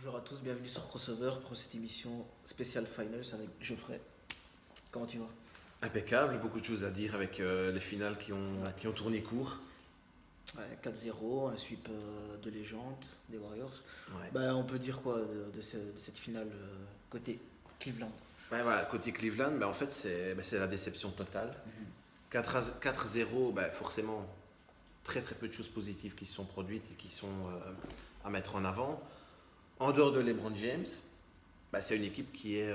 Bonjour à tous, bienvenue sur Crossover pour cette émission spéciale Finals avec Geoffrey. Comment tu vas? Impeccable, beaucoup de choses à dire avec les finales qui ont tourné court. Ouais, 4-0, un sweep de légende des Warriors. Ouais. On peut dire quoi de cette finale côté Cleveland? Ouais, voilà, côté Cleveland, en fait, c'est la déception totale. 4-0, forcément, très très peu de choses positives qui se sont produites et qui sont à mettre en avant. En dehors de LeBron James, c'est une équipe qui est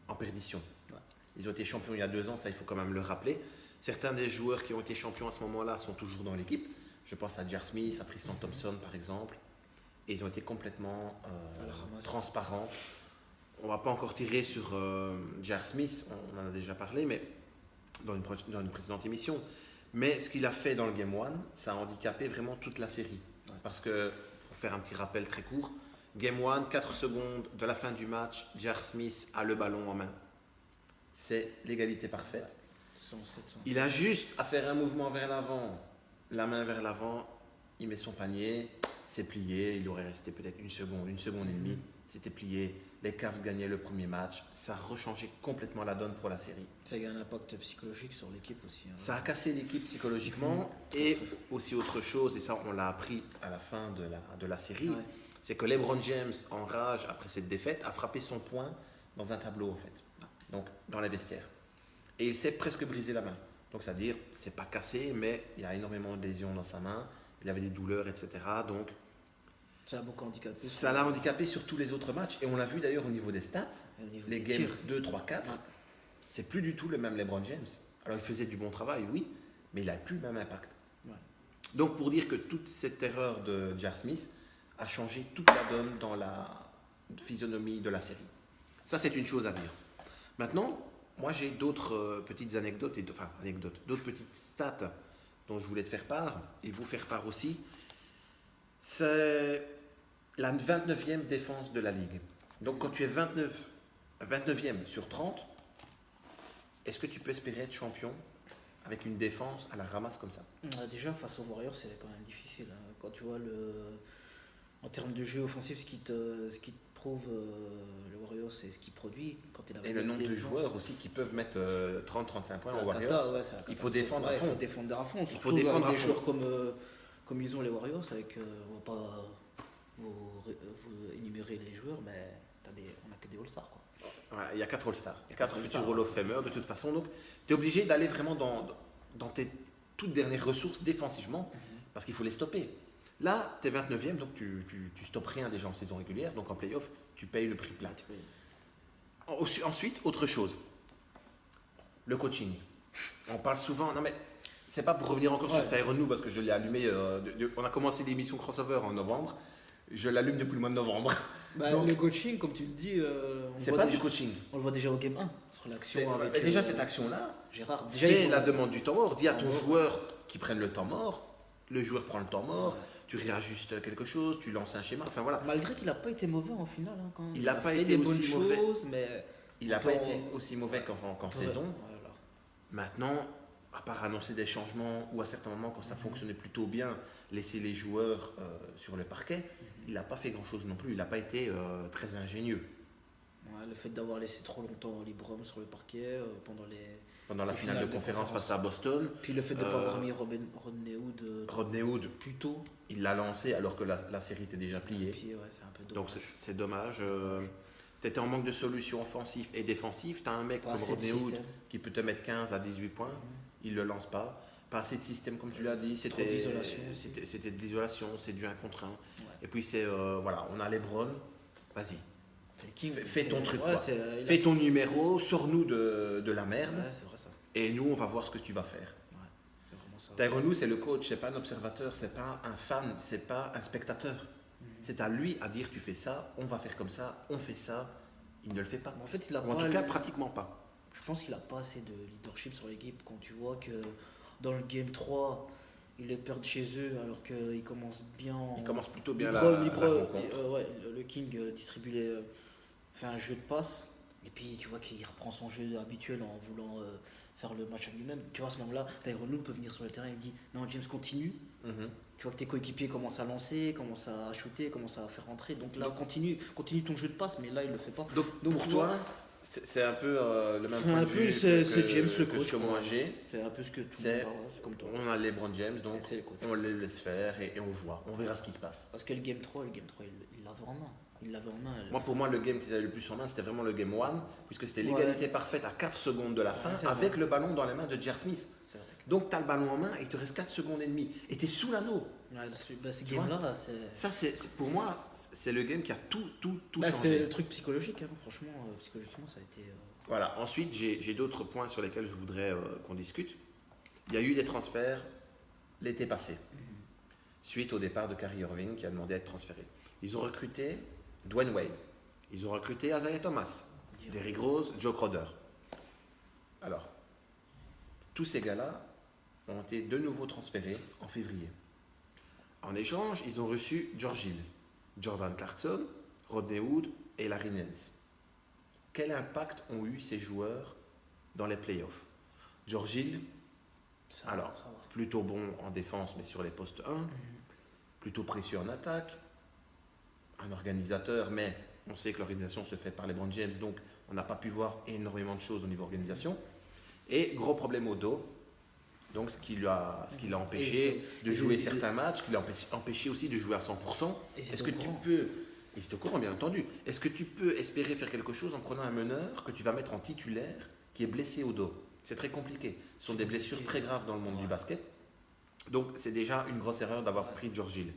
en perdition. Ouais. Ils ont été champions il y a 2 ans, ça il faut quand même le rappeler. Certains des joueurs qui ont été champions à ce moment-là sont toujours dans l'équipe. Je pense à Jar Smith, à Tristan Thompson par exemple. Et ils ont été complètement transparents. On ne va pas encore tirer sur Jar Smith, on en a déjà parlé, mais dans une précédente émission. Mais ce qu'il a fait dans le Game 1, ça a handicapé vraiment toute la série. Ouais. Parce que, pour faire un petit rappel très court, Game 1, 4 secondes de la fin du match, Jar Smith a le ballon en main. C'est l'égalité parfaite. 107. Il a juste à faire un mouvement vers l'avant, la main vers l'avant, il met son panier, c'est plié, il aurait resté peut-être une seconde et demie, c'était plié. Les Cavs gagnaient le premier match, ça a rechangé complètement la donne pour la série. Ça a eu un impact psychologique sur l'équipe aussi. Ça a cassé l'équipe psychologiquement et aussi autre chose, et ça on l'a appris à la fin de la série, Ouais. c'est que LeBron James, en rage après cette défaite, a frappé son poing dans un tableau en fait, donc dans les vestiaires. Et il s'est presque brisé la main. Donc c'est-à-dire, c'est pas cassé, mais il y a énormément de lésions dans sa main, il avait des douleurs, etc. Donc Ça a beaucoup handicapé. ça l'a handicapé sur tous les autres matchs, et on l'a vu d'ailleurs au niveau des stats, Et au niveau les des games tirs. 2, 3, 4, Ouais. c'est plus du tout le même LeBron James. Alors il faisait du bon travail, oui, mais il n'a plus le même impact. Ouais. Donc pour dire que toute cette erreur de Jar Smith a changé toute la donne dans la physionomie de la série. Ça c'est une chose à dire. Maintenant, moi j'ai d'autres petites anecdotes, d'autres petites stats dont je voulais te faire part et vous faire part aussi. C'est la 29e défense de la Ligue. Donc quand tu es 29e sur 30, est-ce que tu peux espérer être champion avec une défense à la ramasse comme ça? Déjà, face aux Warriors, c'est quand même difficile. Quand tu vois en termes de jeu offensif, ce qui te prouve le Warriors, c'est ce qu'il produit quand il a Et le nombre de joueurs aussi qui peuvent mettre 30-35 points aux Warriors. Il faut défendre à fond. Il faut défendre des joueurs comme ils ont les Warriors. On va pas vous énumérer les joueurs, mais on n'a que des All-Stars. Voilà, il y a 4 All-Stars, 4 4 futurs All-Stars. Hall of Famers de toute façon. Donc tu es obligé d'aller vraiment dans tes toutes dernières ressources défensivement parce qu'il faut les stopper. Là, tu es 29e, donc tu stoppes rien déjà en saison régulière, donc en playoff, tu payes le prix plat. Ensuite, autre chose, le coaching. On parle souvent, non mais c'est pas pour revenir encore sur Tyronn Lue parce que je l'ai allumé, on a commencé l'émission Crossover en novembre, je l'allume depuis le mois de novembre. Donc, le coaching, comme tu le dis, c'est pas du coaching. On le voit déjà au Game 1, sur l'action avec... Déjà cette action-là, Gérard, fais la demande du temps mort, dis à ton joueur qui prenne le temps mort, le joueur prend le temps mort, tu réajustes quelque chose, tu lances un schéma, enfin voilà. Malgré qu'il n'a pas été mauvais en finale. Quand il n'a pas été aussi mauvais. Il n'a pas été aussi mauvais qu'en saison. Voilà. Maintenant, à part annoncer des changements ou à certains moments quand ça fonctionnait plutôt bien, laisser les joueurs sur le parquet, il n'a pas fait grand-chose non plus. Il n'a pas été très ingénieux. Ouais, le fait d'avoir laissé trop longtemps LeBron sur le parquet pendant la finale de conférence face à Boston. Puis le fait de ne pas avoir mis Rodney Hood plus tôt. Il l'a lancé alors que la série était déjà pliée. Puis, c'est un peu dommage. Donc c'est dommage. Tu étais en manque de solutions offensives et défensives. Tu as un mec comme Rodney Hood qui peut te mettre 15 à 18 points. Il ne le lance pas. Pas assez de système comme tu l'as dit. C'était de l'isolation, c'est du 1 contre 1. Ouais. Et puis on a LeBron. Vas-y. Fais ton truc. Fais ton numéro, sors-nous de la merde. Ouais, c'est vrai ça. Et nous, on va voir ce que tu vas faire. Ouais, c'est vraiment ça. Tyronn Lue, c'est le coach, c'est pas un observateur, c'est pas un fan, c'est pas un spectateur. C'est à lui à dire tu fais ça, on va faire comme ça, on fait ça. Il ne le fait pas. En fait, il a en tout cas, pratiquement pas. Je pense qu'il n'a pas assez de leadership sur l'équipe quand tu vois que dans le Game 3, ils les perdent chez eux alors qu'ils commencent bien. Ils commencent plutôt bien le King distribue fait un jeu de passe et puis tu vois qu'il reprend son jeu habituel en voulant faire le match à lui-même. Tu vois, à ce moment-là, Tyronn Lue peut venir sur le terrain et il dit non, James continue. Tu vois que tes coéquipiers commencent à lancer, commencent à shooter, commencent à faire rentrer. Donc là, continue ton jeu de passe, mais là, il le fait pas. Donc pour toi, c'est un peu le même point de vue c'est James le coach. Que moi j'ai. C'est un peu ce que tu c'est comme toi. On a LeBron James, donc on les laisse faire et on verra ce qui se passe. Parce que le Game 3, il l'avait en main. Pour moi, le game qu'ils avaient le plus en main, c'était vraiment le Game 1, puisque c'était l'égalité parfaite à 4 secondes de la fin, avec le ballon dans les mains de J.R. Smith. Donc, tu as le ballon en main et il te reste 4 secondes et demie. Et tu es sous l'anneau. Ce game-là, pour moi, c'est le game qui a tout changé. C'est le truc psychologique, hein. Franchement, psychologiquement, ça a été... Voilà, ensuite, j'ai d'autres points sur lesquels je voudrais qu'on discute. Il y a eu des transferts l'été passé, suite au départ de Kyrie Irving qui a demandé à être transféré. Ils ont recruté Dwayne Wade, ils ont recruté Isaiah Thomas, Derrick Rose, Joe Crowder. Alors, tous ces gars-là ont été de nouveau transférés en février. En échange, ils ont reçu George Hill, Jordan Clarkson, Rodney Hood et Larry Nance. Quel impact ont eu ces joueurs dans les playoffs? George Hill, plutôt bon en défense, mais sur les postes 1, plutôt précieux en attaque, un organisateur, mais on sait que l'organisation se fait par LeBron James, donc on n'a pas pu voir énormément de choses au niveau organisation. Et gros problème au dos, donc ce qui l'a empêché de jouer certains matchs, ce qui l'a empêché aussi de jouer à 100%. Est-ce que tu peux... Et c'est au courant, bien entendu. Est-ce que tu peux espérer faire quelque chose en prenant un meneur que tu vas mettre en titulaire qui est blessé au dos? C'est très compliqué. Ce sont des blessures très graves dans le monde du basket. Donc, c'est déjà une grosse erreur d'avoir pris George Hill.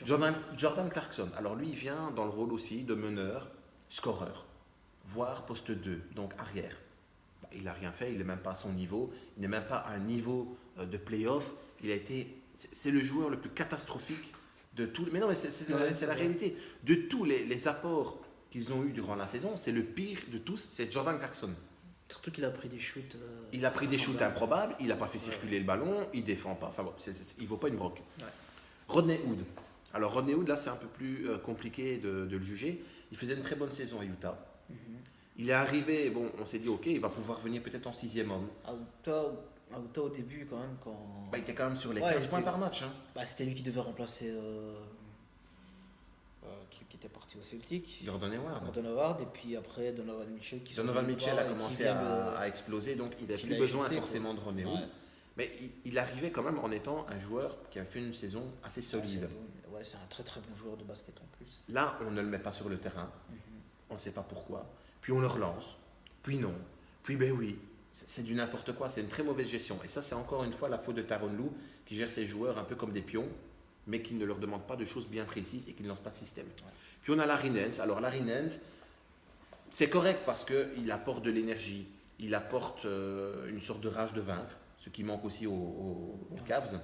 Jordan Clarkson, alors lui, il vient dans le rôle aussi de meneur, scoreur, voire poste 2, donc arrière. Il n'a rien fait, il n'est même pas à son niveau, il n'est même pas à un niveau de play-off. C'est le joueur le plus catastrophique de tous. Mais non, mais c'est la réalité. De tous les apports qu'ils ont eu durant la saison, c'est le pire de tous, c'est Jordan Clarkson. Surtout qu'il a pris des shoots. Il a pris des shoots improbables, il n'a pas fait circuler le ballon, il ne défend pas. Enfin bon, il ne vaut pas une broque. Ouais. Rodney Hood. Alors Rodney Hood, là, c'est un peu plus compliqué de le juger. Il faisait une très bonne saison à Utah. Il est arrivé, bon, on s'est dit, ok, il va pouvoir venir peut-être en 6e homme. À Utah, au début, quand même, il était quand même sur les 15 points par match. Hein. C'était lui qui devait remplacer truc qui était parti au Celtic. Gordon Hayward, et puis après Donovan Mitchell. Donovan Mitchell a commencé à exploser, donc il n'avait plus besoin forcément de Rodney Hood. Mais il arrivait quand même en étant un joueur qui a fait une saison assez solide. C'est un très très bon joueur de basket en plus. Là, on ne le met pas sur le terrain. On ne sait pas pourquoi. Puis on le relance. Puis non. Puis ben oui. C'est du n'importe quoi. C'est une très mauvaise gestion. Et ça, c'est encore une fois la faute de Tyronn Lue qui gère ses joueurs un peu comme des pions, mais qui ne leur demande pas de choses bien précises et qui ne lance pas de système. Puis on a Larry Nance. Alors Larry Nance, c'est correct parce qu'il apporte de l'énergie. Il apporte une sorte de rage de vaincre, ce qui manque aussi aux Cavs.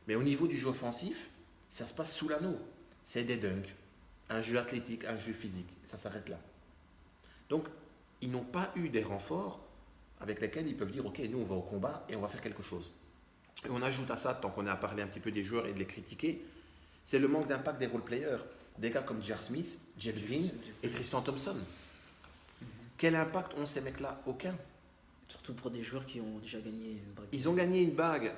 Mais au niveau du jeu offensif, ça se passe sous l'anneau. C'est des dunks, un jeu athlétique, un jeu physique. Ça s'arrête là. Donc, ils n'ont pas eu des renforts avec lesquels ils peuvent dire « Ok, nous, on va au combat et on va faire quelque chose. » Et on ajoute à ça, tant qu'on a parlé un petit peu des joueurs et de les critiquer, c'est le manque d'impact des role-players. Des gars comme J.R. Smith, Jeff Green et Tristan Thompson. Quel impact ont ces mecs-là? Aucun. Surtout pour des joueurs qui ont déjà gagné une bague. Ils ont gagné une bague,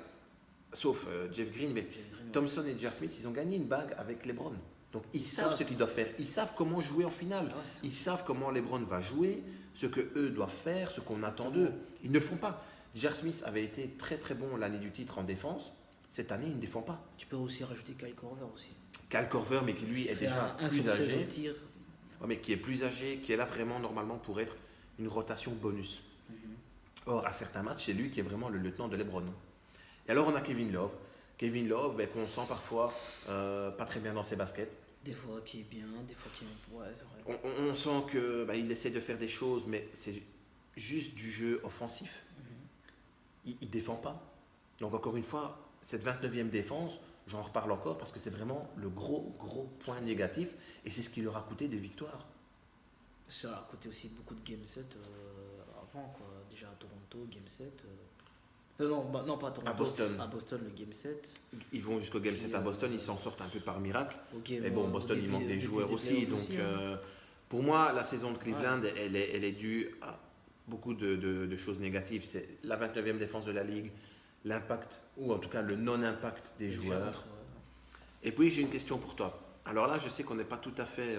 sauf Jeff Green, mais Thompson et J.R. Smith, ils ont gagné une bague avec LeBron. Donc ils savent ce qu'ils doivent faire, ils savent comment jouer en finale, ils savent comment LeBron va jouer, ce qu'eux doivent faire, ce qu'on attend d'eux. Ils ne le font pas. J.R. Smith avait été très très bon l'année du titre en défense, cette année il ne défend pas. Tu peux aussi rajouter Kyle Korver aussi. Kyle Korver, mais qui lui est déjà plus âgé. Mais qui est plus âgé, qui est là vraiment normalement pour être une rotation bonus. Or, à certains matchs, c'est lui qui est vraiment le lieutenant de LeBron. Et alors on a Kevin Love. Kevin Love, qu'on sent parfois pas très bien dans ses baskets. Des fois qui est bien, des fois qui est... Ouais, c'est vrai. On sent qu'il essaie de faire des choses, mais c'est juste du jeu offensif. Il ne défend pas. Donc encore une fois, cette 29e défense, j'en reparle encore parce que c'est vraiment le gros point négatif et c'est ce qui leur a coûté des victoires. Ça a coûté aussi beaucoup de game set avant, quoi. Déjà à Toronto, game set... Non, pas à Toronto. À Boston, le game 7. Ils vont jusqu'au game 7 à Boston, ils s'en sortent un peu par miracle. Mais bon, Boston, il manque des joueurs aussi. Donc, pour moi, la saison de Cleveland, elle est due à beaucoup de choses négatives. C'est la 29e défense de la Ligue, l'impact, ou en tout cas le non-impact des joueurs. Et puis j'ai une question pour toi. Alors là, je sais qu'on n'est pas tout à fait,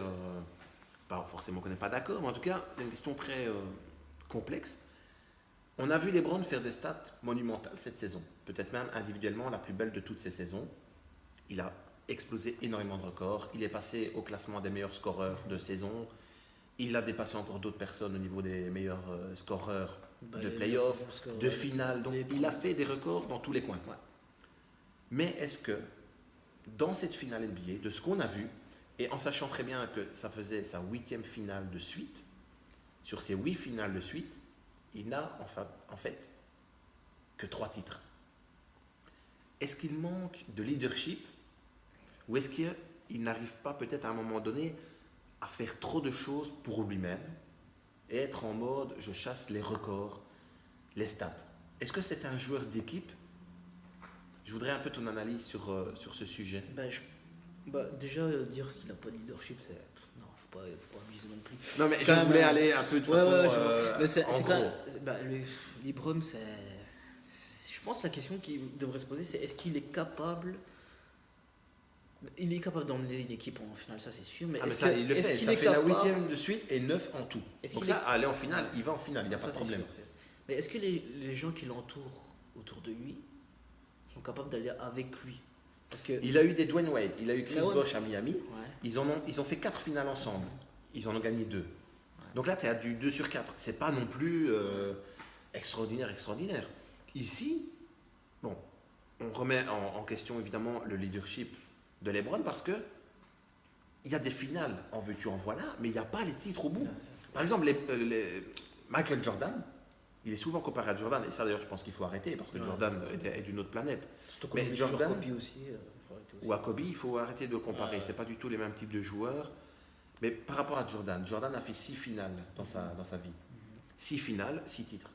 pas forcément qu'on n'est pas d'accord, mais en tout cas, c'est une question très complexe. On a vu LeBron faire des stats monumentales cette saison, peut-être même individuellement la plus belle de toutes ces saisons. Il a explosé énormément de records. Il est passé au classement des meilleurs scoreurs de saison. Il a dépassé encore d'autres personnes au niveau des meilleurs scoreurs de playoffs, de finale. Donc il a fait des records dans tous les coins. Ouais. Mais est-ce que dans cette finale NBA, de ce qu'on a vu, et en sachant très bien que ça faisait sa 8e finale de suite, sur ces 8 finales de suite, il n'a en fait que 3 titres. Est-ce qu'il manque de leadership ou est-ce qu'il n'arrive pas peut-être à un moment donné à faire trop de choses pour lui-même et être en mode je chasse les records, les stats? Est-ce que c'est un joueur d'équipe? Je voudrais un peu ton analyse sur ce sujet. Déjà, dire qu'il n'a pas de leadership, c'est... Non, faut pas abuser non plus. Non, mais je voulais aller un peu de façon... LeBron, c'est... Je pense que la question qui devrait se poser, c'est est-ce qu'il est capable... Il est capable d'emmener une équipe en finale, ça c'est sûr. Mais il le fait, ça fait la 8e de suite et 9 en tout. Donc ça, aller en finale, il va en finale, il n'y a pas de problème. Sûr. Mais est-ce que les gens qui l'entourent autour de lui sont capables d'aller avec lui? Parce que il a eu des Dwayne Wade, il a eu Chris Bosh à Miami. Ouais. Ils ont fait 4 finales ensemble. Ils en ont gagné 2. Ouais. Donc là, tu es à du 2 sur 4. C'est pas non plus extraordinaire. Ici, bon, on remet en question évidemment le leadership de LeBron parce que il y a des finales en veux-tu en voilà, mais il n'y a pas les titres au bout. Par exemple, Michael Jordan, il est souvent comparé à Jordan, et ça d'ailleurs je pense qu'il faut arrêter parce que Jordan est d'une autre planète. Surtout mais Jordan Kobe aussi, ou à Kobe, il faut arrêter de comparer. C'est pas du tout les mêmes types de joueurs. Mais par rapport à Jordan a fait 6 finales dans sa vie. 6 finales, 6 titres.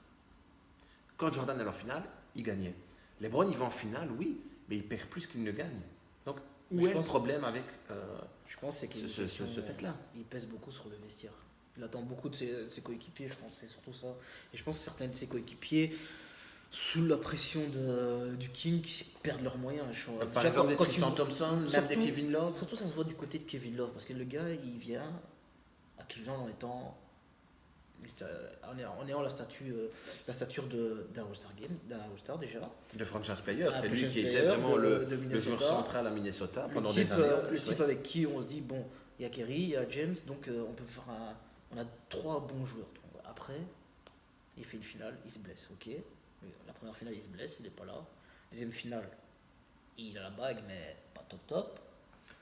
Quand Jordan est en finale, il gagnait. LeBron, il va en finale, oui, mais il perd plus qu'il ne gagne. Donc, où est le problème avec je pense que c'est ce fait-là. Il pèse beaucoup sur le vestiaire. Il attend beaucoup de ses coéquipiers, je pense, c'est surtout ça. Et je pense que certains de ses coéquipiers, sous la pression du King, perdent leurs moyens. Par exemple, des Tristan Thompson, même des Kevin Love. Surtout, ça se voit du côté de Kevin Love, parce que le gars, il vient à Cleveland en étant... en ayant la stature d'un All-Star déjà. De franchise player, c'est lui qui était vraiment le joueur central à Minnesota pendant des années. Le type avec qui on se dit, bon, il y a Kerry, il y a James, donc on peut faire on a 3 bons joueurs. Donc, après, il fait une finale, il se blesse, ok. La première finale, il se blesse, il n'est pas là. Deuxième finale, il a la bague, mais pas top.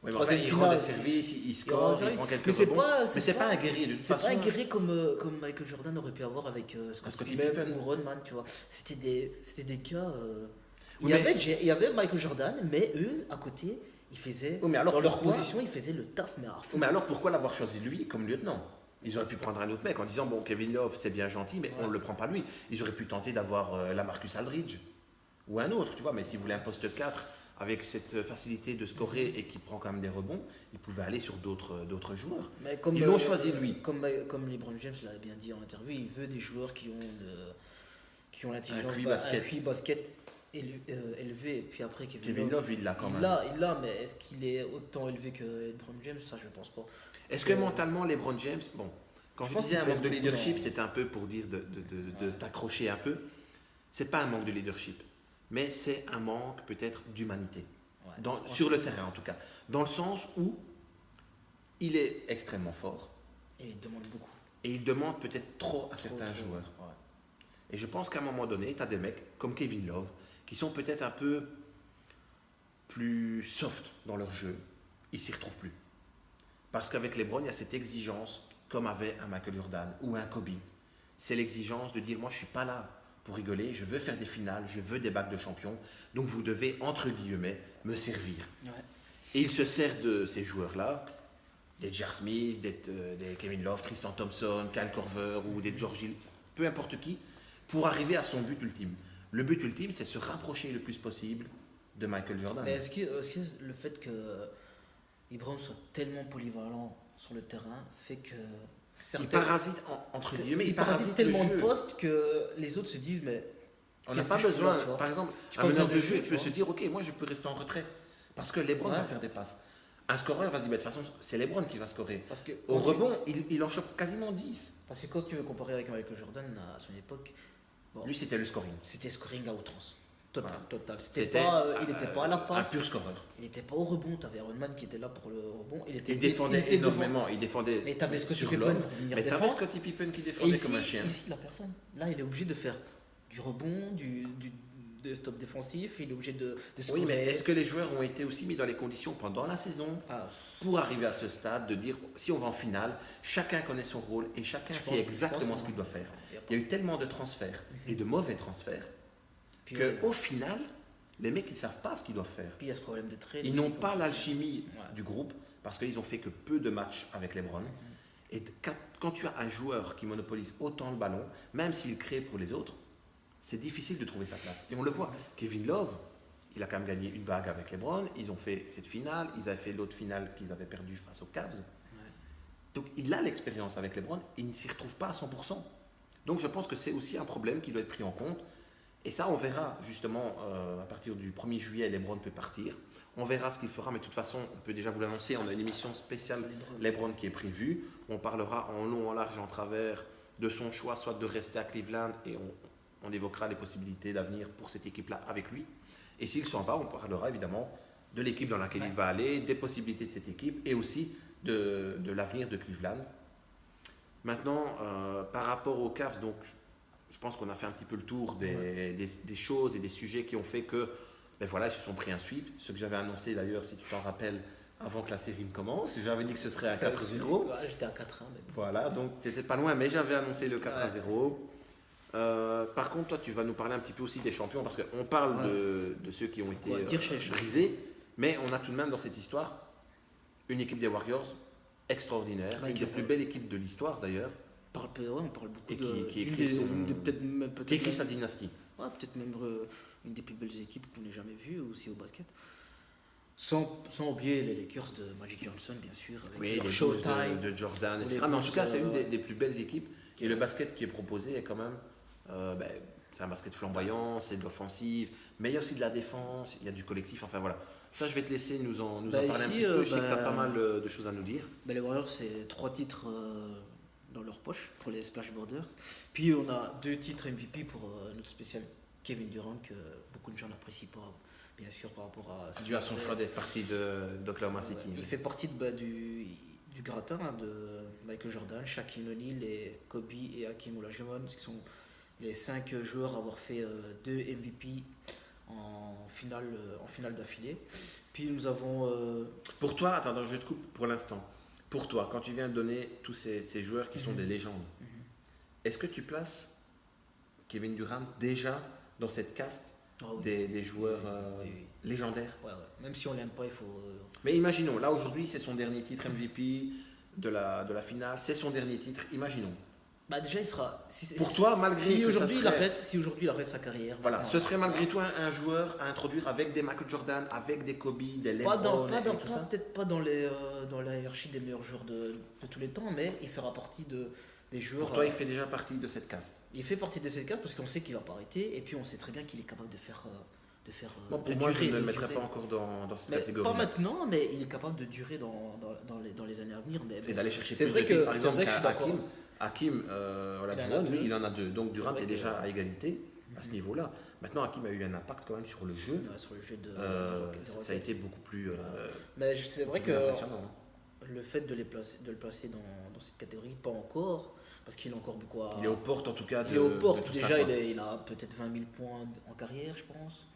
Oui, mais il rend des services, il score, il prend quelques rebonds. Mais c'est pas un guerrier de toute façon. C'est pas un guerrier comme Michael Jordan aurait pu avoir avec Scottie Pippen ou Rodman, tu vois. C'était des cas... Il y avait Michael Jordan, mais eux, à côté, ils faisaient... dans leur position, ils faisaient le taf, mais à fond. Mais alors pourquoi l'avoir choisi lui comme lieutenant? Ils auraient pu prendre un autre mec en disant, bon, Kevin Love, c'est bien gentil, mais on ne le prend pas lui. Ils auraient pu tenter d'avoir Lamarcus Aldridge ou un autre, tu vois. Mais s'ils voulaient un poste 4... avec cette facilité de scorer et qui prend quand même des rebonds, il pouvait aller sur d'autres joueurs. Ils l'ont choisi lui. Comme LeBron James l'avait bien dit en interview, il veut des joueurs qui ont l'intelligence, un QI basket élevé. Et puis après, Kevin Love, il l'a quand même. Il l'a, mais est-ce qu'il est autant élevé que LeBron James? Ça, je ne pense pas. Est-ce que mentalement, LeBron James, bon, quand je disais un manque de leadership, c'était un peu pour dire de t'accrocher un peu. C'est pas un manque de leadership. Mais c'est un manque peut-être d'humanité, sur le terrain en tout cas, dans le sens où il est extrêmement fort. Et il demande beaucoup. Et il demande peut-être trop à certains joueurs. Ouais. Et je pense qu'à un moment donné, tu as des mecs comme Kevin Love qui sont peut-être un peu plus soft dans leur jeu. Ils ne s'y retrouvent plus. Parce qu'avec LeBron, il y a cette exigence, comme avait un Michael Jordan ou un Kobe. C'est l'exigence de dire, moi je ne suis pas là pour rigoler, je veux faire des finales, je veux des bagues de champion, donc vous devez, entre guillemets, me servir. Ouais. Et il se sert de ces joueurs-là, des J.R. Smith, des Kevin Love, Tristan Thompson, Kyle Korver ou des George Hill, peu importe qui, pour arriver à son but ultime. Le but ultime, c'est se rapprocher le plus possible de Michael Jordan. Mais est-ce que le fait que LeBron soit tellement polyvalent sur le terrain fait que... Il parasite, entre guillemets, il parasite tellement de postes que les autres se disent, mais... On n'a pas besoin, par exemple, un meneur de jeu, tu peux se dire, ok, moi je peux rester en retrait. Parce que LeBron va faire des passes. Un scoreur va se dire, de toute façon, c'est LeBron qui va scorer. Parce que au rebond, il en chope quasiment 10. Parce que quand tu veux comparer avec Michael Jordan à son époque, lui c'était le scoring. C'était scoring à outrance. Total. Il n'était pas à la passe. Un pur scoreur. Il n'était pas au rebond. Tu avais Iron Man qui était là pour le rebond. Il défendait énormément. Il défendait. Mais tu avais Scottie Pippen pour venir défendre. Mais tu avais Scottie Pippen qui défendait comme un chien. Ici, la personne. Là, il est obligé de faire du rebond, de stop défensif. Il est obligé de scorer. Oui, mais est-ce que les joueurs ont été aussi mis dans les conditions pendant la saison pour arriver à ce stade de dire si on va en finale, chacun connaît son rôle et chacun sait exactement ce qu'il doit faire. Il y a eu tellement de transferts et de mauvais transferts qu'au final, les mecs, ils ne savent pas ce qu'ils doivent faire. Puis il y a ce problème de trade. Ils n'ont pas l'alchimie du groupe parce qu'ils ont fait que peu de matchs avec LeBron. Et quand tu as un joueur qui monopolise autant le ballon, même s'il crée pour les autres, c'est difficile de trouver sa place. Et on le voit. Kevin Love, il a quand même gagné une bague avec LeBron. Ils ont fait cette finale. Ils avaient fait l'autre finale qu'ils avaient perdue face aux Cavs. Donc il a l'expérience avec LeBron. Il ne s'y retrouve pas à 100%. Donc je pense que c'est aussi un problème qui doit être pris en compte. Et ça, on verra justement à partir du 1er juillet, LeBron peut partir. On verra ce qu'il fera, mais de toute façon, on peut déjà vous l'annoncer. On a une émission spéciale LeBron qui est prévue. On parlera en long, en large et en travers de son choix, soit de rester à Cleveland, et on évoquera les possibilités d'avenir pour cette équipe-là avec lui. Et s'il s'en va, on parlera évidemment de l'équipe dans laquelle il va aller, des possibilités de cette équipe et aussi de l'avenir de Cleveland. Maintenant, par rapport aux Cavs, donc, je pense qu'on a fait un petit peu le tour des choses et des sujets qui ont fait que, ben voilà, ils se sont pris un sweep. Ce que j'avais annoncé d'ailleurs, si tu t'en rappelles, avant que la série ne commence, j'avais dit que ce serait un 4-0. Ouais, j'étais à 4-1. Voilà, donc tu n'étais pas loin, mais j'avais annoncé le 4-0. Par contre, toi, tu vas nous parler un petit peu aussi des champions, parce qu'on parle de ceux qui ont été brisés, mais on a tout de même dans cette histoire une équipe des Warriors extraordinaire, une des plus belles équipes de l'histoire d'ailleurs. On parle beaucoup qui écrit sa dynastie. Ouais, peut-être même une des plus belles équipes qu'on ait jamais vues aussi au basket. Sans oublier les Lakers de Magic Johnson, bien sûr, avec leur Showtime de Jordan, etc. Mais en tout cas, c'est une des plus belles équipes. Et le basket qui est proposé est quand même... c'est un basket flamboyant, c'est de l'offensive, mais il y a aussi de la défense, il y a du collectif, enfin voilà. Ça, je vais te laisser nous en parler un petit peu. Je sais que tu as pas mal de choses à nous dire. Les Warriors, c'est 3 titres dans leur poche pour les Splash Brothers. Puis on a 2 titres MVP pour notre spécial Kevin Durant, que beaucoup de gens n'apprécient pas, bien sûr, par rapport à... C'est dû à son choix d'être parti d'Oklahoma City. Il fait partie du gratin de Michael Jordan, Shaquille O'Neal, et Kobe et Hakeem Olajuwon, qui sont les 5 joueurs à avoir fait 2 MVP en finale d'affilée. Puis nous avons... Pour toi, attends, je te coupe pour l'instant. Pour toi, quand tu viens de donner tous ces joueurs qui sont des légendes, est-ce que tu places Kevin Durant déjà dans cette caste des joueurs légendaires? Ouais. Même si on l'aime pas, il faut... Mais imaginons, là aujourd'hui, c'est son dernier titre MVP de la finale, c'est son dernier titre, imaginons. Déjà, il sera... Pour toi, malgré si aujourd'hui il arrête sa carrière... Voilà, ce serait malgré toi un joueur à introduire avec des Michael Jordan, avec des Kobe, des LeBron et tout ça. Peut-être pas dans la hiérarchie des meilleurs joueurs de tous les temps, mais il fera partie des joueurs... Pour toi, il fait déjà partie de cette caste. Il fait partie de cette caste parce qu'on sait qu'il ne va pas arrêter, et puis on sait très bien qu'il est capable de faire... pour moi, je ne le mettrais pas encore dans cette catégorie. Pas maintenant, mais il est capable de durer dans les années à venir. Et d'aller chercher plus de titres, par exemple, Hakeem Olajuwon, lui, il en a 2. Donc Durant est déjà à égalité à ce niveau-là. Maintenant, Hakeem a eu un impact quand même sur le jeu. Sur le jeu ça a été beaucoup plus mais c'est vrai que le fait de le placer dans cette catégorie, pas encore, parce qu'il a encore beaucoup à... Il est aux portes en tout cas. Il est aux portes, déjà il a peut-être 20 000 points en carrière, je pense.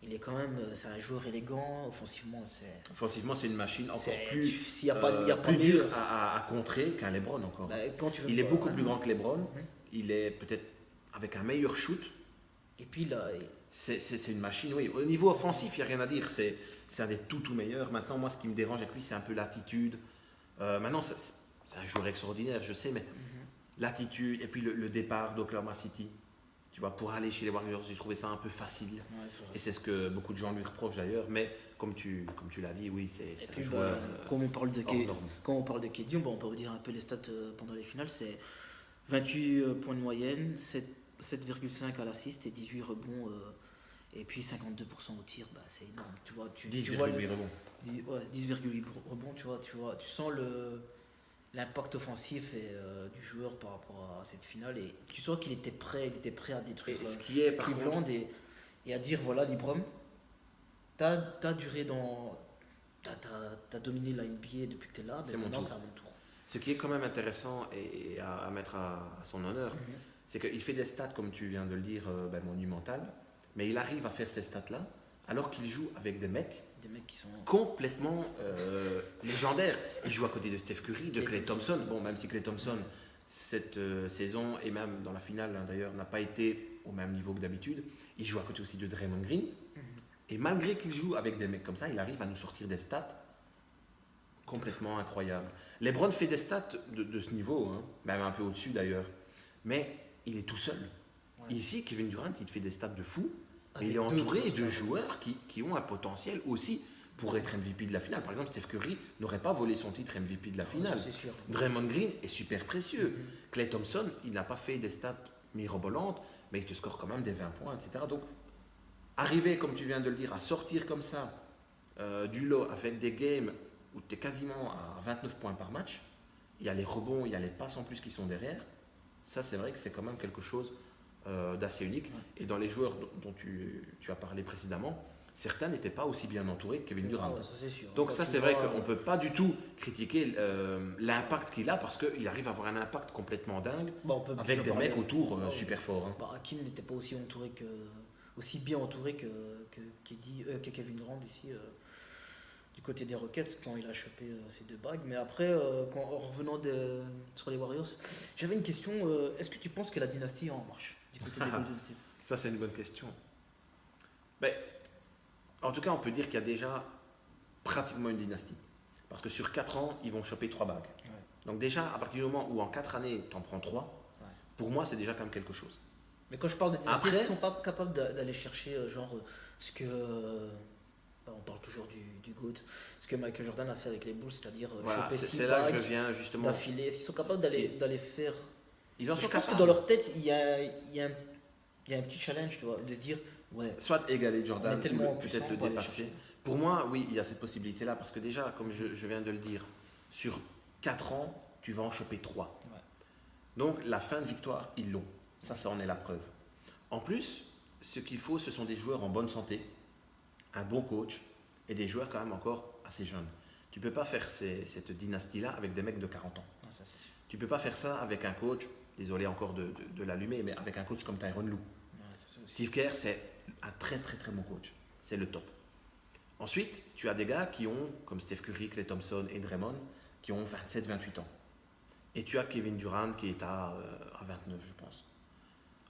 Il est quand même, c'est un joueur élégant, offensivement c'est une machine encore plus, y a pas plus dure à contrer qu'un LeBron encore. Il est beaucoup plus grand que LeBron, il est peut-être avec un meilleur shoot. Et puis là, c'est une machine, oui. Au niveau offensif, il n'y a rien à dire, c'est un des tout meilleurs. Maintenant, moi, ce qui me dérange avec lui, c'est un peu l'attitude. Maintenant, c'est un joueur extraordinaire, je sais, mais l'attitude et puis le départ d'Oklahoma City. Tu vois, pour aller chez les Warriors, j'ai trouvé ça un peu facile. Et c'est ce que beaucoup de gens lui reprochent d'ailleurs. Mais comme tu l'as dit, oui, c'est un joueur. Quand on parle de KD, on peut vous dire un peu les stats pendant les finales. C'est 28 points de moyenne, 7,5 à l'assist et 18 rebonds Et puis 52% au tir, c'est énorme. Tu vois, 10,8 rebonds. 10,8 rebonds, tu sens l'impact offensif du joueur par rapport à cette finale. Et tu sens qu'il était prêt à détruire ce qui est, par Cleveland contre... et à dire voilà, LeBron, t'as duré dans. T'as dominé la NBA depuis que t'es là, mais maintenant c'est à mon tour. Ce qui est quand même intéressant et à mettre à son honneur, c'est qu'il fait des stats, comme tu viens de le dire, monumentales, mais il arrive à faire ces stats-là alors qu'il joue avec des mecs qui sont complètement légendaires. Il joue à côté de Steph Curry, de Klay Thompson. Bon, même si Klay Thompson, cette saison, et même dans la finale d'ailleurs, n'a pas été au même niveau que d'habitude, il joue à côté aussi de Draymond Green. Et malgré qu'il joue avec des mecs comme ça, il arrive à nous sortir des stats complètement incroyables. LeBron fait des stats de ce niveau, même un peu au-dessus d'ailleurs, mais il est tout seul. Ouais. Ici, Kevin Durant, il fait des stats de fou, mais il est entouré de joueurs qui ont un potentiel aussi pour être MVP de la finale. Par exemple, Steph Curry n'aurait pas volé son titre MVP de la finale. Ça, c'est sûr. Draymond Green est super précieux. Klay Thompson, il n'a pas fait des stats mirobolantes, mais il te score quand même des 20 points, etc. Donc, arriver, comme tu viens de le dire, à sortir comme ça du lot avec des games où tu es quasiment à 29 points par match, il y a les rebonds, il y a les passes en plus qui sont derrière, ça c'est vrai que c'est quand même quelque chose d'assez unique. Et dans les joueurs dont tu as parlé précédemment, certains n'étaient pas aussi bien entourés que Kevin Durant. Ça, c'est sûr. Donc ça c'est vrai qu'on ne peut pas du tout critiquer l'impact qu'il a parce qu'il arrive à avoir un impact complètement dingue avec des mecs autour super forts. Hakim n'était pas aussi bien entouré que Kevin Durant ici du côté des Rockets quand il a chopé ces 2 bagues. Mais après, en revenant sur les Warriors, j'avais une question. Est-ce que tu penses que la dynastie est en marche du côté des Golden State? Ça, c'est une bonne question. En tout cas, on peut dire qu'il y a déjà pratiquement une dynastie. Parce que sur 4 ans, ils vont choper 3 bagues. Ouais. Donc déjà, à partir du moment où en 4 années, tu en prends 3, pour moi, c'est déjà quand même quelque chose. Mais quand je parle de dynastie, ils ne sont pas capables d'aller chercher ce que... on parle toujours du GOAT, ce que Michael Jordan a fait avec les Bulls, c'est-à-dire choper 6 c'est là que je viens justement d'affilée. Est-ce qu'ils sont capables d'aller faire... Ils en sont capables. Je pense que dans leur tête, il y a un petit challenge, tu vois, de se dire... soit égaler Jordan, ou peut-être le dépasser. Pour moi, oui, il y a cette possibilité-là, parce que déjà, comme je viens de le dire, sur 4 ans, tu vas en choper 3. Ouais. Donc la fin de victoire, ils l'ont. Ça en est la preuve. En plus, ce qu'il faut, ce sont des joueurs en bonne santé, un bon coach et des joueurs quand même encore assez jeunes. Tu ne peux pas faire cette dynastie-là avec des mecs de 40 ans. Ça, c'est sûr. Tu ne peux pas faire ça avec un coach, désolé encore de l'allumer, mais avec un coach comme Tyronn Lue. Steve Kerr, c'est un très très très bon coach. C'est le top. Ensuite, tu as des gars qui ont, comme Steph Curry, Klay Thompson et Draymond, qui ont 27-28 ans. Et tu as Kevin Durant qui est à 29, je pense.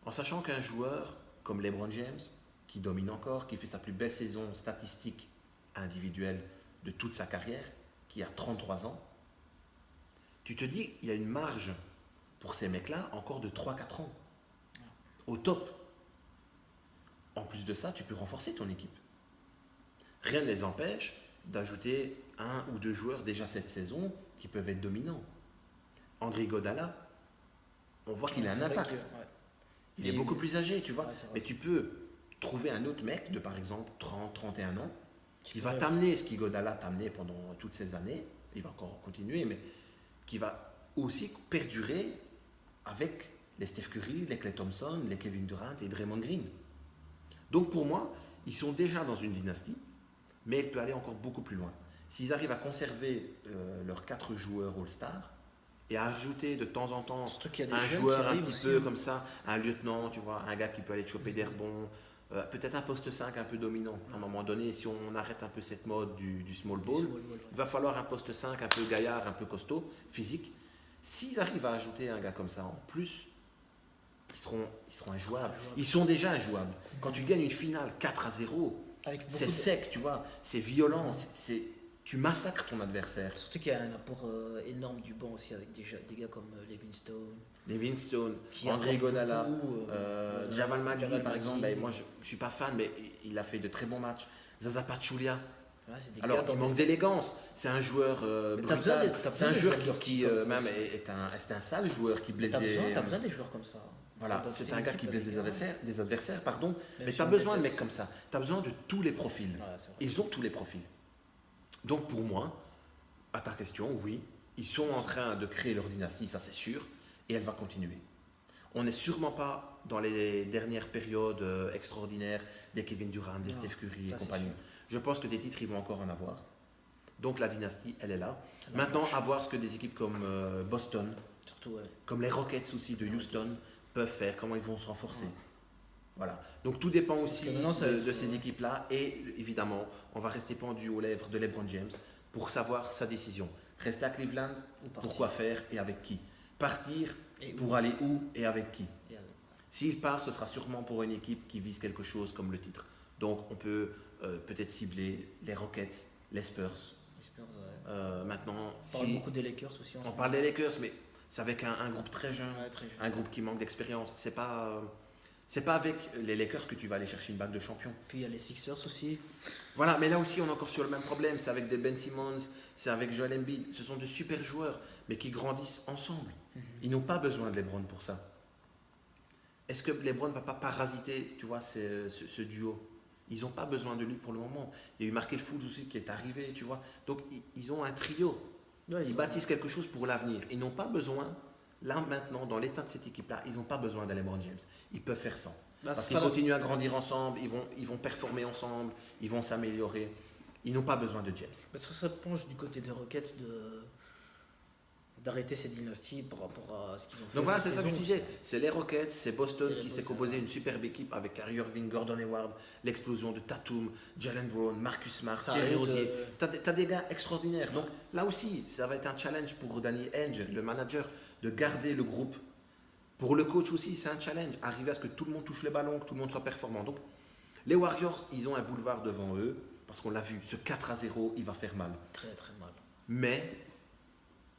En sachant qu'un joueur comme LeBron James, qui domine encore, qui fait sa plus belle saison statistique individuelle de toute sa carrière, qui a 33 ans, tu te dis il y a une marge pour ces mecs-là encore de 3-4 ans. Au top. En plus de ça, tu peux renforcer ton équipe. Rien ne les empêche d'ajouter 1 ou 2 joueurs déjà cette saison qui peuvent être dominants. André Iguodala, on voit qu'il a un impact. Il est beaucoup plus âgé, tu vois. Mais tu peux trouver un autre mec de par exemple 30-31 ans qui va t'amener ce qu'Iguodala t'a amené pendant toutes ces années. Il va encore continuer, mais qui va aussi perdurer avec les Steph Curry, les Klay Thompson, les Kevin Durant et Draymond Green. Donc pour moi, ils sont déjà dans une dynastie, mais elle peut aller encore beaucoup plus loin. S'ils arrivent à conserver leurs 4 joueurs All-Star et à ajouter de temps en temps un joueur un petit peu comme ça, un lieutenant, tu vois, un gars qui peut aller te choper des rebonds, peut-être un poste 5 un peu dominant. À un moment donné, si on arrête un peu cette mode du small ball, il va falloir un poste 5 un peu gaillard, un peu costaud, physique. S'ils arrivent à ajouter un gars comme ça en plus, ils seront injouables. Ils sont déjà injouables. Quand tu gagnes une finale 4-0, c'est sec, tu vois, c'est violent, tu massacres ton adversaire. Surtout qu'il y a un apport énorne du banc aussi avec des gars comme Livingstone, André Iguodala, Javal Magui par exemple. Moi je ne suis pas fan, mais il a fait de très bons matchs. Zaza Pachulia. Alors il manque d'élégance. C'est un joueur brutal. C'est un joueur qui même est un sale joueur qui blesse des... T'as besoin des joueurs comme ça. Voilà, c'est un gars qui blesse des adversaires, pardon. Mais tu as besoin de mecs comme ça. Tu as besoin de tous les profils. Ils ont tous les profils. Donc pour moi, à ta question, oui, ils sont en train de créer leur dynastie, ça c'est sûr, et elle va continuer. On n'est sûrement pas dans les dernières périodes extraordinaires des Kevin Durant, des Steph Curry et compagnie. Je pense que des titres, ils vont encore en avoir. Donc la dynastie, elle est là. Maintenant, à voir ce que des équipes comme Boston, surtout, comme les Rockets aussi de Houston, peuvent faire, comment ils vont se renforcer. Voilà. Donc tout dépend aussi de ces équipes-là. Et évidemment, on va rester pendu aux lèvres de LeBron James pour savoir sa décision. Rester à Cleveland, pourquoi faire et avec qui? Partir pour aller où et avec qui? S'il part, ce sera sûrement pour une équipe qui vise quelque chose comme le titre. Donc on peut peut-être cibler les Rockets, les Spurs. Maintenant, on parle beaucoup des Lakers aussi. On parle des Lakers, mais c'est avec un groupe très jeune, un groupe qui manque d'expérience. C'est pas avec les Lakers que tu vas aller chercher une bague de champion. Puis il y a les Sixers aussi. Voilà, mais là aussi on est encore sur le même problème. C'est avec des Ben Simmons, c'est avec Joel Embiid. Ce sont de super joueurs, mais qui grandissent ensemble. Ils n'ont pas besoin de LeBron pour ça. Est-ce que LeBron ne va pas parasiter, tu vois, ce duo? Ils n'ont pas besoin de lui pour le moment. Il y a eu Markel Fultz aussi qui est arrivé, tu vois. Donc ils ont un trio. Ils bâtissent quelque chose pour l'avenir. Ils n'ont pas besoin, là maintenant, dans l'état de cette équipe-là, ils n'ont pas besoin de LeBron James. Ils peuvent faire sans. Parce qu'ils continuent à grandir ensemble, ils vont performer ensemble, ils vont s'améliorer. Ils n'ont pas besoin de James. Ça penche du côté des Rockets d'arrêter cette dynastie par rapport à ce qu'ils ont fait. Donc voilà, c'est ça que je disais. C'est les Rockets, c'est Boston qui s'est composé une superbe équipe avec Kyrie Irving, Gordon Hayward, l'explosion de Tatum, Jalen Brown, Marcus Smart, Terry Rozier. Tu as des gars extraordinaires. Donc là aussi, ça va être un challenge pour Danny Ainge, le manager, de garder le groupe. Pour le coach aussi, c'est un challenge. Arriver à ce que tout le monde touche les ballons, que tout le monde soit performant. Donc les Warriors, ils ont un boulevard devant eux, parce qu'on l'a vu, ce 4-0, il va faire mal. Très très mal. Mais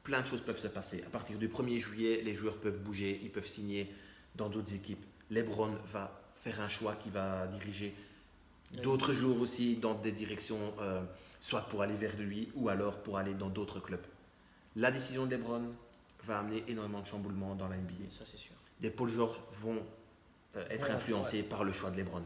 plein de choses peuvent se passer. À partir du 1er juillet, les joueurs peuvent bouger, ils peuvent signer dans d'autres équipes. LeBron va faire un choix qui va diriger d'autres joueurs aussi dans des directions, soit pour aller vers lui ou alors pour aller dans d'autres clubs. La décision de LeBron va amener énormément de chamboulements dans la NBA. Ça, c'est sûr. Des Paul George vont être influencés par le choix de LeBron.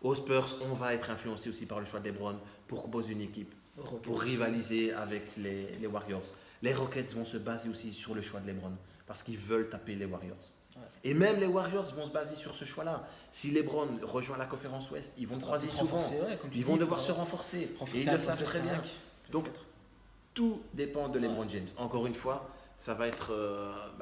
Aux Spurs, on va être influencé aussi par le choix de LeBron pour composer une équipe, pour rivaliser avec les Warriors. Les Rockets vont se baser aussi sur le choix de LeBron parce qu'ils veulent taper les Warriors. Ouais. Et même les Warriors vont se baser sur ce choix-là. Si LeBron rejoint la conférence Ouest, ils vont croiser souvent. Ils vont devoir se renforcer. Et ils le savent très bien. Donc, tout dépend de LeBron James. Encore une fois, ça va être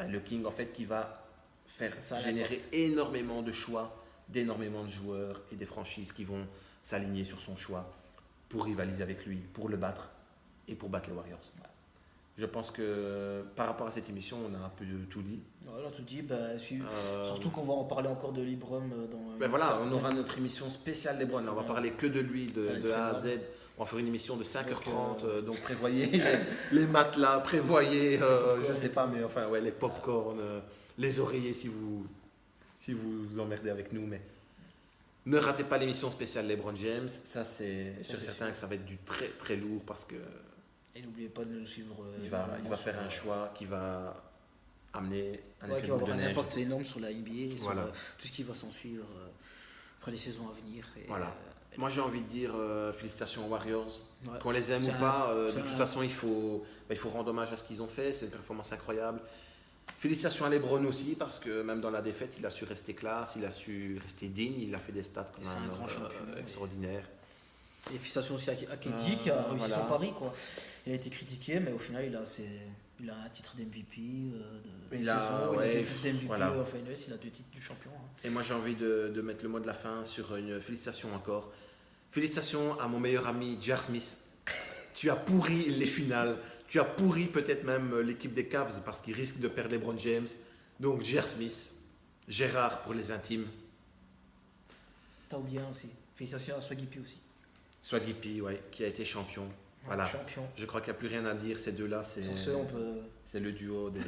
le King en fait qui va faire générer énormément de choix d'énormément de joueurs et des franchises qui vont s'aligner sur son choix pour rivaliser avec lui, pour le battre et pour battre les Warriors. Ouais. Je pense que par rapport à cette émission, on a un peu tout dit. On a tout dit, surtout qu'on va en parler encore de LeBron dans... voilà, on aura notre émission spéciale LeBron. Là, on va parler que de lui, de A à Z. On va faire une émission de 5h30, donc prévoyez les matelas, prévoyez, je sais pas, mais enfin, les pop-corn, les oreillers si vous vous emmerdez avec nous, mais ne ratez pas l'émission spéciale LeBron James, ça c'est certain que ça va être du très très lourd parce que... Et n'oubliez pas de nous suivre. Il va faire un choix qui va amener un effet qui va avoir un impact énorme sur la NBA, sur tout ce qui va s'en suivre après les saisons à venir. Voilà. Moi j'ai envie de dire félicitations aux Warriors. Ouais. Qu'on les aime ou pas, de toute façon il faut rendre hommage à ce qu'ils ont fait, c'est une performance incroyable. Félicitations à LeBron aussi, parce que même dans la défaite, il a su rester classe, il a su rester digne, il a fait des stats quand même extraordinaires. Et félicitations aussi à KD qui a réussi son pari, quoi. Il a été critiqué, mais au final, il a un titre d'MVP il a 2 titres d'MVP au Finals, il a 2 titres du champion. Hein. Et moi, j'ai envie de mettre le mot de la fin sur une félicitation encore. Félicitations à mon meilleur ami, J.R. Smith. Tu as pourri les finales. Tu as pourri peut-être même l'équipe des Cavs parce qu'ils risquent de perdre LeBron James. Donc, J.R. Smith, Gérard pour les intimes. T'as oublié aussi. Félicitations à Swaggy P aussi. Swaggy P, qui a été champion. Voilà. Champion. Je crois qu'il n'y a plus rien à dire. Ces deux-là, c'est le duo des...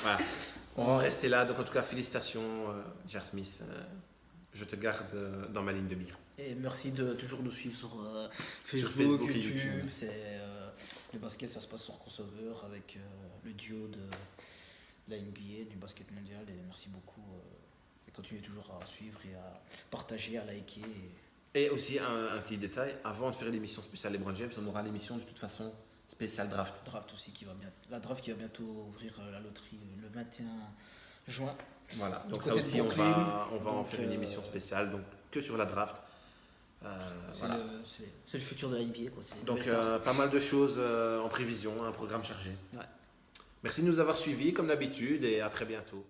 voilà. On va en rester là. Donc, en tout cas, félicitations, J.R. Smith. Je te garde dans ma ligne de mire. Et merci de toujours nous suivre sur Facebook, YouTube. Le basket, ça se passe sur Crossover avec le duo la NBA, du basket mondial. Et merci beaucoup. Et continuez toujours à suivre et à partager, à liker. Et aussi un petit détail, avant de faire l'émission spéciale LeBron James, on aura l'émission de toute façon spéciale draft. Draft aussi la draft qui va bientôt ouvrir la loterie le 21 juin. Voilà, donc ça aussi on va en faire une émission spéciale, donc que sur la draft. C'est le futur de la NBA, quoi. Donc pas mal de choses en prévision, un programme chargé. Ouais. Merci de nous avoir suivis comme d'habitude et à très bientôt.